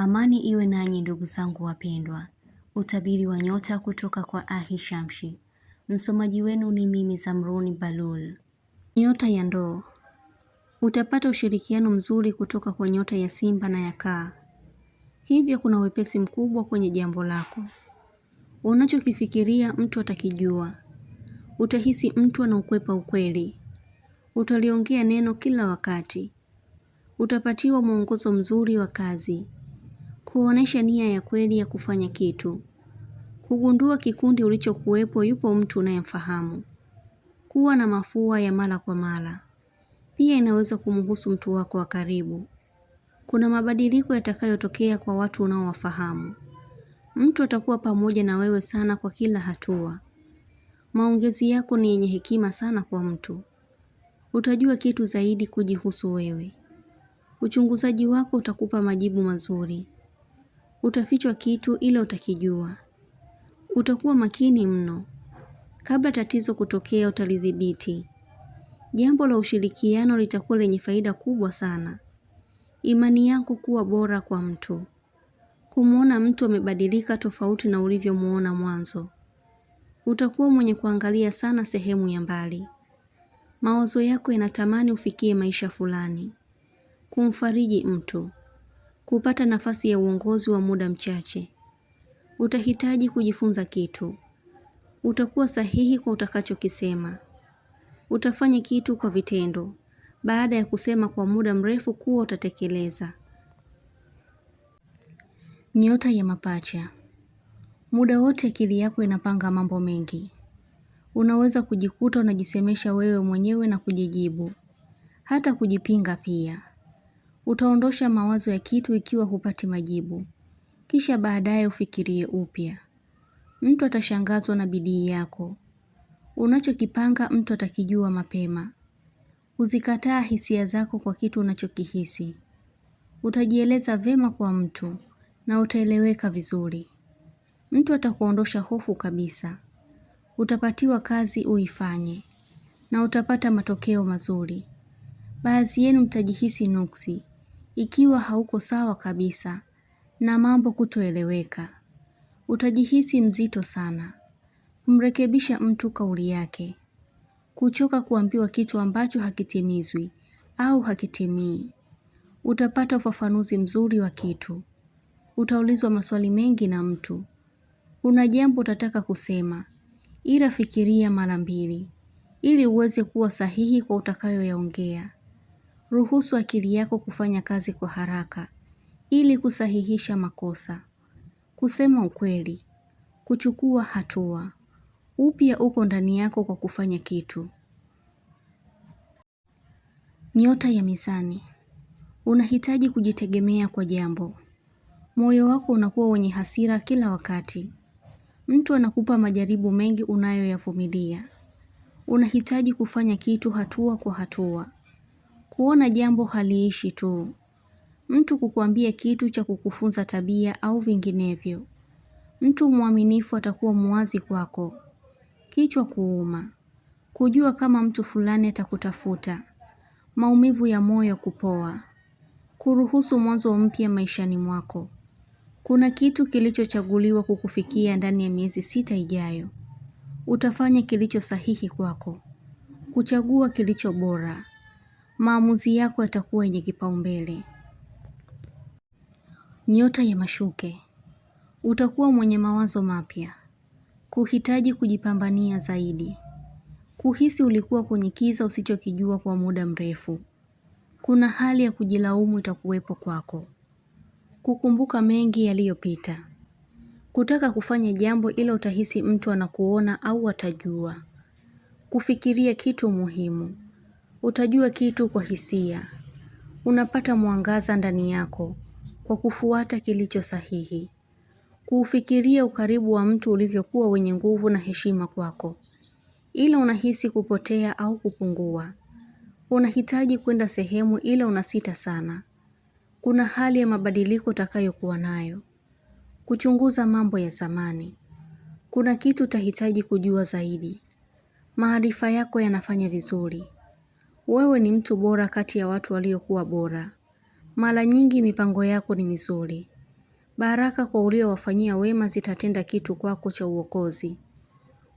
Amani iwe nanyi ndugu zangu wapendwa. Utabiri wa nyota kutoka kwa Ahishamshi. Msomaji wenu ni mimi Zamruni Balul. Nyota ya Ndoo. Utapata ushirikiano mzuri kutoka kwa nyota ya Simba na ya Kaa. Hivyo kuna wepesi mkubwa kwenye jambo lako. Unachokifikiria mtu atakijua. Utahisi mtu anaukwepa ukweli. Utaliongea neno kila wakati. Utapatiwa mwongozo mzuri wa kazi. Kuonesha nia ya kweli ya kufanya kitu. Kugundua kikundi ulichokuwepo yupo mtu unayemfahamu. Kuwa na mafua ya mara kwa mara. Pia inaweza kumhusu mtu wako wa karibu. Kuna mabadiliko yatakayotokea kwa watu unaowafahamu. Mtu atakuwa pamoja na wewe sana kwa kila hatua. Maongezi yako ni yenye hekima sana kwa mtu. Utajua kitu zaidi kujihusu wewe. Uchunguzaji wako utakupa majibu mazuri. Utafichwa kitu ila utakijua. Utakuwa makini mno. Kabla tatizo kutokea utalidhibiti. Jambo la ushirikiano litakuwa lenye faida kubwa sana. Imani yako kuwa bora kwa mtu. Kumuona mtu amebadilika tofauti na ulivyomuona mwanzo. Utakuwa mwenye kuangalia sana sehemu ya mbali. Mawazo yako yanatamani ufikie maisha fulani. Kumfariji mtu. Kupata nafasi ya uongozi wa muda mchache. Utahitaji kujifunza kitu. Utakuwa sahihi kwa utakachokisema. Utafanya kitu kwa vitendo. Baada ya kusema kwa muda mrefu kuwa utatekeleza. Nyota ya Mapacha. Muda wote akili yako inapanga mambo mengi. Unaweza kujikuta unajisemesha wewe mwenyewe na kujijibu. Hata kujipinga pia. Utaondosha mawazo ya kitu ikiwa hupati majibu. Kisha baadaye ufikirie upya. Mtu atashangazwa na bidii yako. Unachokipanga mtu atakijua mapema. Uzikataa hisia zako kwa kitu unachokihisi. Utajieleza vema kwa mtu na utaeleweka vizuri. Mtu atakuondosha hofu kabisa. Utapatiwa kazi uifanye na utapata matokeo mazuri. Baadhi yenu mtajihisi nuksi ikiwa hauko sawa kabisa na mambo kutoeleweka. Utajihisi mzito sana. Kumrekebisha mtu kauli yake. Kuchoka kuambiwa kitu ambacho hakitimizwi au hakitimii. Utapata ufafanuzi mzuri wa kitu. Utaulizwa maswali mengi na mtu. Kuna jambo utataka kusema, ila fikiria mara mbili, ili uweze kuwa sahihi kwa utakayoyaongea. Ruhusu akili yako kufanya kazi kwa haraka, ili kusahihisha makosa. Kusema ukweli, kuchukua hatua. Upya uko ndani yako kwa kufanya kitu. Nyota ya Mizani. Unahitaji kujitegemea kwa jambo. Moyo wako unakuwa wenye hasira kila wakati. Mtu anakupa majaribu mengi unayoyavumilia. Unahitaji kufanya kitu hatua kwa hatua. Kuona jambo haliishi tu. Mtu kukuambia kitu cha kukufunza tabia au vinginevyo. Mtu mwaminifu atakuwa muwazi kwako. Kichwa kuuma. Kujua kama mtu fulani atakutafuta. Maumivu ya moyo kupoa. Kuruhusu mwanzo mpya maishani mwako. Kuna kitu kilichochaguliwa kukufikia ndani ya miezi 6 ijayo. Utafanya kilicho sahihi kwako. Kuchagua kilicho bora. Maamuzi yako yatakuwa yenye kipaumbele. Nyota ya Mashuke. Utakuwa mwenye mawazo mapya. Kuhitaji kujipambania zaidi. Kuhisi ulikuwa kwenye kiza usichokijua kwa muda mrefu. Kuna hali ya kujilaumu itakuwepo kwako. Kukumbuka mengi yaliyopita. Kutaka kufanya jambo ila utahisi mtu anakuona au atajua. Kufikiria kitu muhimu. Utajua kitu kwa hisia. Unapata mwangaza ndani yako kwa kufuata kilicho sahihi. Kufikiria ukaribu wa mtu ulivyokuwa wenye nguvu na heshima kwako. Ila unahisi kupotea au kupungua. Unahitaji kwenda sehemu ila unasita sana. Kuna hali ya mabadiliko utakayokuwa nayo. Kuchunguza mambo ya zamani. Kuna kitu utahitaji kujua zaidi. Maarifa yako yanafanya vizuri. Wewe ni mtu bora kati ya watu waliokuwa bora. Mara nyingi mipango yako ni mizuri. Baraka kwa uliowafanyia wema zitatenda kitu kwako cha uokozi.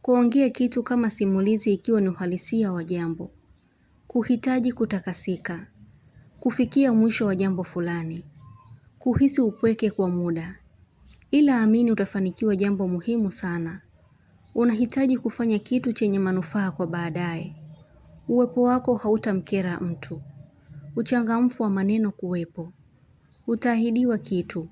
Kuongea kitu kama simulizi ikiwa ni uhalisia wa jambo. Kuhitaji kutakasika. Kufikia mwisho wa jambo fulani. Kuhisi upweke kwa muda. Ila amini utafanikiwa jambo muhimu sana. Unahitaji kufanya kitu chenye manufaa kwa baadaye. Uwepo wako hautamkera mtu. Uchangamfu wa maneno kuwepo. Utaahidiwa kitu.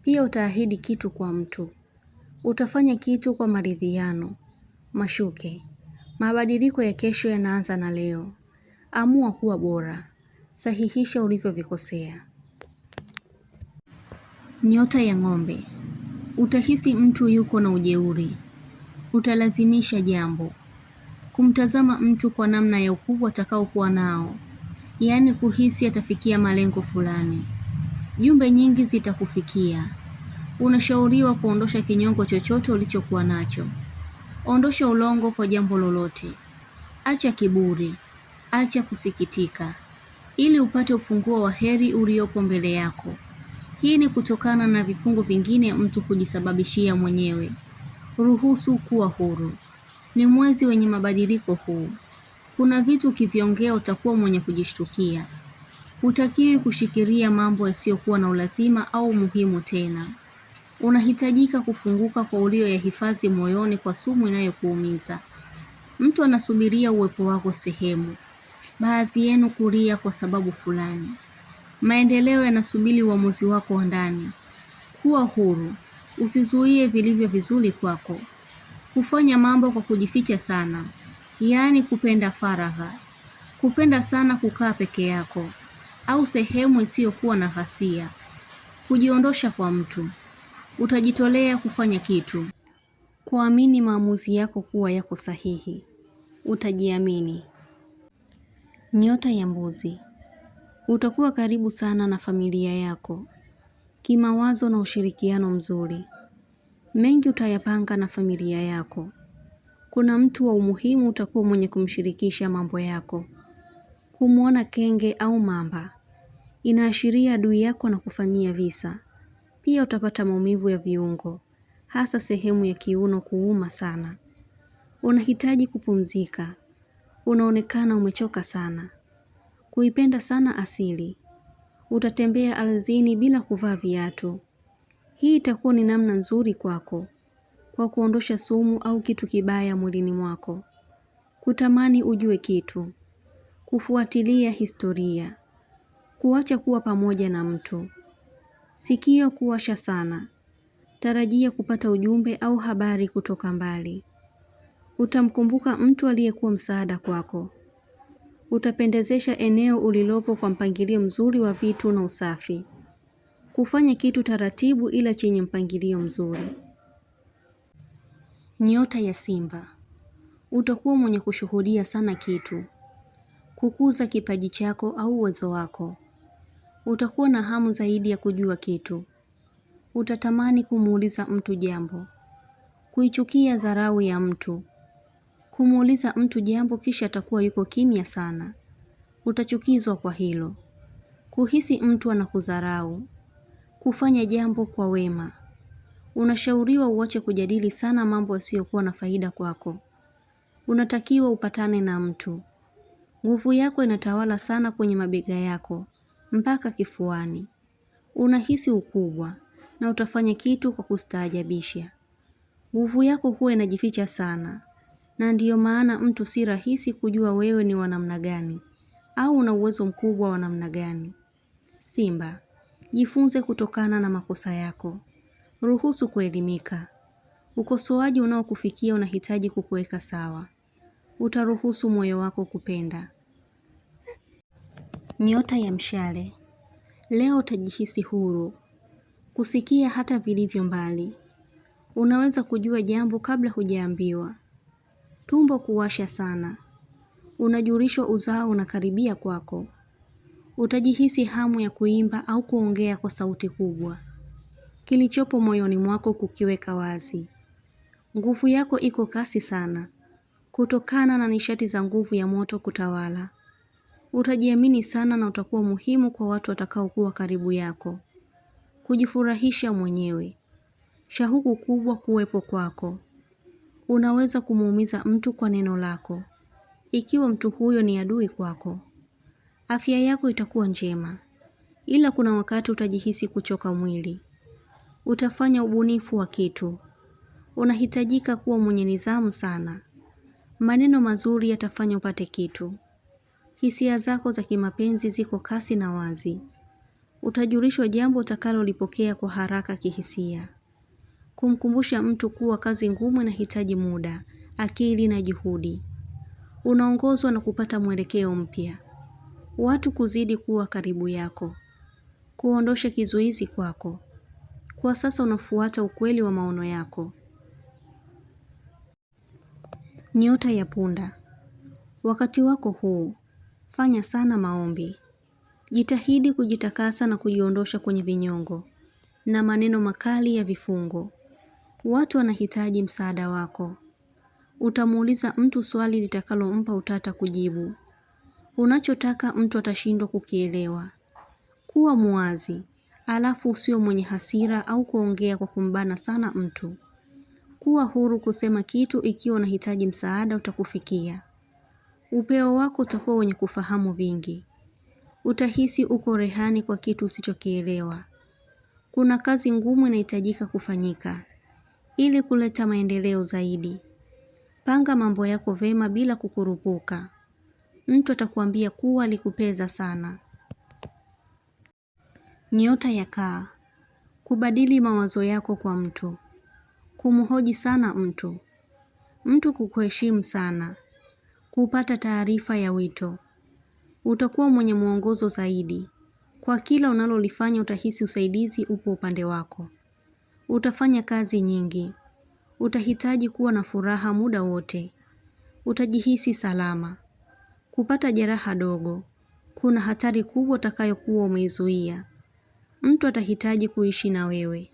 Pia utaahidi kitu kwa mtu. Utafanya kitu kwa maridhiano. Mashuke. Mabadiliko ya kesho yanaanza na leo. Amua kuwa bora. Sahihisha ulivyovikosea. Nyota ya ng'ombe. Utahisi mtu yuko na ujeuri. Utalazimisha jambo. Kumtazama mtu kwa namna ya ukubwa atakaokuwa nao. Yaani kuhisi atafikia malengo fulani. Jumbe nyingi zitakufikia. Unashauriwa kuondosha kinyongo chochote ulichokuwa nacho. Ondosha ulongo kwa jambo lolote. Acha kiburi. Acha kusikitika. Ili upate ufunguo wa heri uliopo mbele yako. Hii ni kutokana na vifungo vingine mtu kujisababishia mwenyewe. Ruhusu kuwa huru. Ni mwezi wenye mabadiliko huu. Kuna vitu ukiviongea utakuwa mwenye kujishtukia. Hutakiwi kushikilia mambo yasiyokuwa na ulazima au muhimu tena. Unahitajika kufunguka kwa ulioyahifadhi moyoni kwa sumu inayokuumiza. Mtu anasubiria uwepo wako sehemu. Baadhi yenu kulia kwa sababu fulani. Maendeleo yanasubiri uamuzi wako wa ndani. Kuwa huru. Usizuie vilivyo vizuri kwako. Kufanya mambo kwa kujificha sana. Yaani kupenda faragha. Kupenda sana kukaa peke yako. Au sehemu isiyokuwa na ghasia. Kujiondosha kwa mtu. Utajitolea kufanya kitu. Kuamini maamuzi yako kuwa yako sahihi. Utajiamini. Nyota ya mbuzi. Utakuwa karibu sana na familia yako. Kimawazo na ushirikiano mzuri. Mengi utayapanga na familia yako. Kuna mtu wa umuhimu utakuwa mwenye kumshirikisha mambo yako. Kumuona kenge au mamba. Inaashiria adui yako na kufanyia visa. Pia utapata maumivu ya viungo. Hasa sehemu ya kiuno kuuma sana. Unahitaji kupumzika. Unaonekana umechoka sana. Kuipenda sana asili. Utatembea ardhini bila kuvaa viatu. Hii itakuwa ni namna nzuri kwako. Kwa kuondosha sumu au kitu kibaya mwilini mwako. Kutamani ujue kitu. Kufuatilia historia. Kuacha kuwa pamoja na mtu. Sikio kuwasha sana. Tarajia kupata ujumbe au habari kutoka mbali. Utamkumbuka mtu aliyekuwa msaada kwako. Utapendezesha eneo ulilopo kwa mpangilio mzuri wa vitu na usafi. Kufanya kitu taratibu ila chenye mpangilio mzuri. Nyota ya Simba. Utakuwa mwenye kushuhudia sana kitu. Kukuza kipaji chako au uwezo wako. Utakuwa na hamu zaidi ya kujua kitu. Utatamani kumuuliza mtu jambo. Kuichukia dharau ya mtu. Kumuuliza mtu jambo kisha atakuwa yuko kimya sana. Utachukizwa kwa hilo. Kuhisi mtu anakudharau. Kufanya jambo kwa wema. Unashauriwa uache kujadili sana mambo yasiyokuwa na faida kwako. Unatakiwa upatane na mtu. Nguvu yako inatawala sana kwenye mabega yako, mpaka kifuani. Unahisi ukubwa na utafanya kitu kwa kustaajabisha. Nguvu yako huwa inajificha sana. Na ndiyo maana mtu si rahisi kujua wewe ni wa namna gani au una uwezo mkubwa wa namna gani. Simba, jifunze kutokana na makosa yako. Ruhusu kuelimika. Ukosoaji unaokufikia unahitaji kukuweka sawa. Utaruhusu moyo wako kupenda. Nyota ya Mshale. Leo utajihisi huru. Kusikia hata vilivyo mbali. Unaweza kujua jambo kabla hujaambiwa. Tumbo kuwasha sana. Unajulishwa uzao unakaribia kwako. Utajihisi hamu ya kuimba au kuongea kwa sauti kubwa. Kilichopo moyoni mwako kukiweka wazi. Nguvu yako iko kasi sana. Kutokana na nishati za nguvu ya moto kutawala. Utajiamini sana na utakuwa muhimu kwa watu watakaokuwa karibu yako. kujifurahisha mwenyewe. Shauku kubwa kuwepo kwako. Unaweza kumuumiza mtu kwa neno lako, ikiwa mtu huyo ni adui kwako. Afya yako itakuwa njema, ila kuna wakati utajihisi kuchoka mwili. Utafanya ubunifu wa kitu. Unahitajika kuwa mwenye nidhamu sana. Maneno mazuri yatafanya upate kitu. Hisia zako za kimapenzi ziko kasi na wazi. Utajulishwa jambo utakalolipokea kwa haraka kihisia. Kumkumbusha mtu kuwa kazi ngumu inahitaji muda, akili na juhudi. Unaongozwa na kupata mwelekeo mpya. Watu kuzidi kuwa karibu yako. Kuondosha kizuizi kwako. Kwa sasa unafuata ukweli wa maono yako. Nyota ya punda. Wakati wako huu, fanya sana maombi. Jitahidi kujitakasa na kujiondosha kwenye vinyongo na maneno makali ya vifungo. Watu wanahitaji msaada wako. Utamuuliza mtu swali litakalompa utata kujibu. Unachotaka mtu atashindwa kukielewa. Kuwa muwazi, alafu usio mwenye hasira au kuongea kwa kumbana sana mtu. Kuwa huru kusema kitu ikiwa unahitaji msaada utakufikia. Upeo wako utakuwa wenye kufahamu vingi. Utahisi uko rehani kwa kitu usichokielewa. Kuna kazi ngumu inahitajika kufanyika ili kuleta maendeleo zaidi. Panga mambo yako vema bila kukurupuka. Mtu atakwambia kuwa alikupeza sana. Nyota ya kaa. Kubadili mawazo yako kwa mtu. Kumhoji sana mtu. Mtu kukuheshimu sana. Kupata taarifa ya wito. Utakuwa mwenye mwongozo zaidi. Kwa kila unalolifanya utahisi usaidizi upo upande wako. Utafanya kazi nyingi. Utahitaji kuwa na furaha muda wote. Utajihisi salama. Kupata jeraha dogo. Kuna hatari kubwa utakayokuwa umeizuia. Mtu atahitaji kuishi na wewe.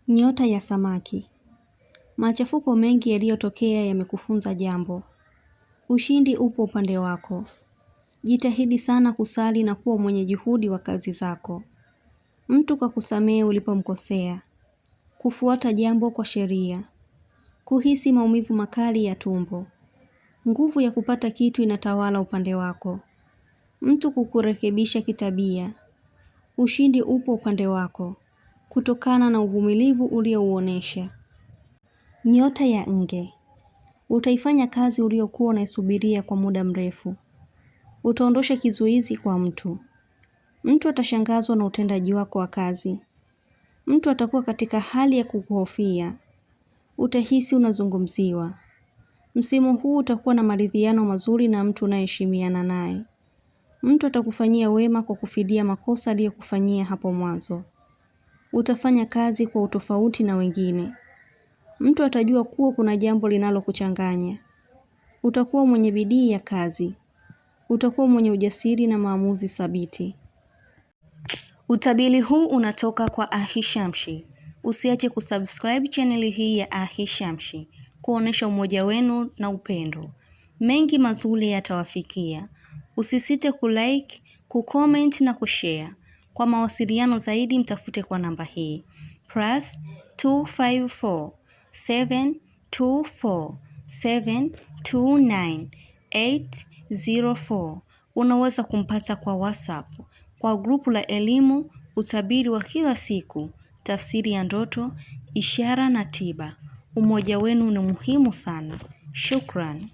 Nyota ya samaki. Machafuko mengi yaliyotokea yamekufunza jambo. Ushindi upo upande wako. Jitahidi sana kusali na kuwa mwenye juhudi wa kazi zako. Mtu kakusamehe ulipomkosea. Kufuata jambo kwa sheria. Kuhisi maumivu makali ya tumbo. Nguvu ya kupata kitu inatawala upande wako. Mtu kukurekebisha kitabia. Ushindi upo upande wako, kutokana na uvumilivu uliouonesha. Nyota ya nge. Utaifanya kazi uliokuwa unaisubiria kwa muda mrefu. Utaondosha kizuizi kwa mtu. Mtu atashangazwa na utendaji wako wa kazi. Mtu atakuwa katika hali ya kukuhofia. Utahisi unazungumziwa. Msimu huu utakuwa na maridhiano mazuri na mtu unayeheshimiana naye. Mtu atakufanyia wema kwa kufidia makosa aliyokufanyia hapo mwanzo. Utafanya kazi kwa utofauti na wengine. Mtu atajua kuwa kuna jambo linalokuchanganya. Utakuwa mwenye bidii ya kazi. Utakuwa mwenye ujasiri na maamuzi thabiti. Utabiri huu unatoka kwa Ahishamshi. Usiache kusubscribe channel hii ya Ahishamshi, kuonesha umoja wenu na upendo. Mengi mazuri yatawafikia. Usisite kulike, kucomment na kushare. Kwa mawasiliano zaidi mtafute kwa namba hii +254 724 729 804. Unaweza kumpata kwa WhatsApp, kwa grupu la elimu, utabiri wa kila siku, tafsiri ya ndoto, ishara na tiba. Umoja wenu ni muhimu sana. Shukran.